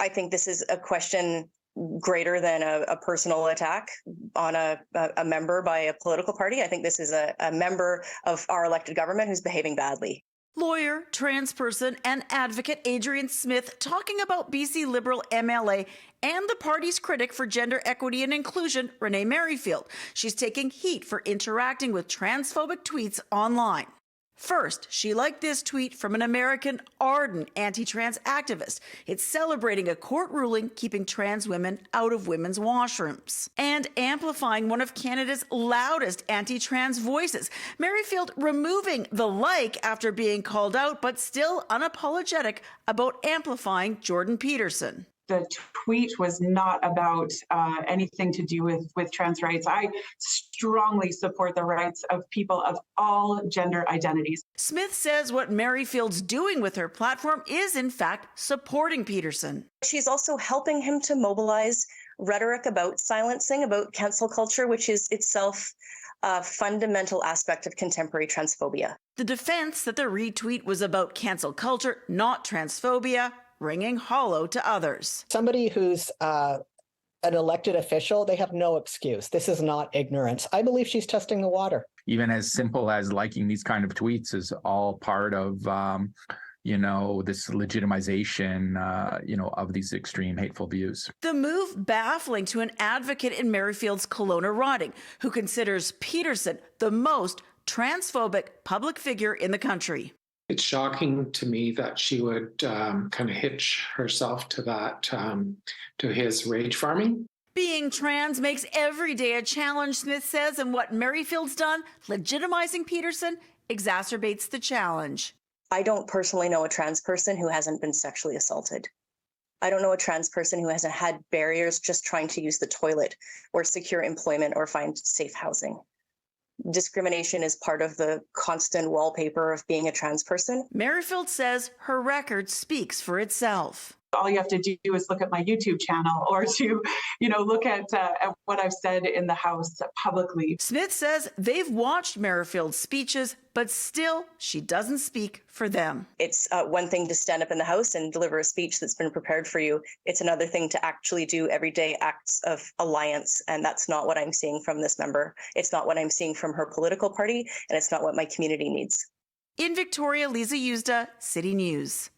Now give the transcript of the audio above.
I think this is a question greater than a personal attack on a member by a political party. I think this is a member of our elected government who's behaving badly. Lawyer, trans person, and advocate Adrian Smith talking about BC Liberal MLA and the party's critic for gender equity and inclusion, Renee Merrifield. She's taking heat for interacting with transphobic tweets online. First, she liked this tweet from an American ardent anti-trans activist. It's celebrating a court ruling keeping trans women out of women's washrooms and amplifying one of Canada's loudest anti-trans voices. Merrifield removing the like after being called out, but still unapologetic about amplifying Jordan Peterson. The tweet was not about anything to do with trans rights. I strongly support the rights of people of all gender identities. Smith says what Merrifield's doing with her platform is, in fact, supporting Peterson. She's also helping him to mobilize rhetoric about silencing, about cancel culture, which is itself a fundamental aspect of contemporary transphobia. The defense that the retweet was about cancel culture, not transphobia, ringing hollow to others. Somebody who's an elected official, they have no excuse. This is not ignorance. I believe she's testing the water. Even as simple as liking these kind of tweets is all part of, this legitimization, of these extreme hateful views. The move baffling to an advocate in Merrifield's Kelowna riding who considers Peterson the most transphobic public figure in the country. It's shocking to me that she would kind of hitch herself to that, to his rage farming. Being trans makes every day a challenge, Smith says, and what Merrifield's done, legitimizing Peterson, exacerbates the challenge. I don't personally know a trans person who hasn't been sexually assaulted. I don't know a trans person who hasn't had barriers just trying to use the toilet or secure employment or find safe housing. Discrimination is part of the constant wallpaper of being a trans person. Merrifield says her record speaks for itself. All you have to do is look at my YouTube channel or to, look at what I've said in the House publicly. Smith says they've watched Merrifield's speeches, but still she doesn't speak for them. It's one thing to stand up in the House and deliver a speech that's been prepared for you. It's another thing to actually do everyday acts of alliance. And that's not what I'm seeing from this member. It's not what I'm seeing from her political party. And it's not what my community needs. In Victoria, Liza Yuzda, City News.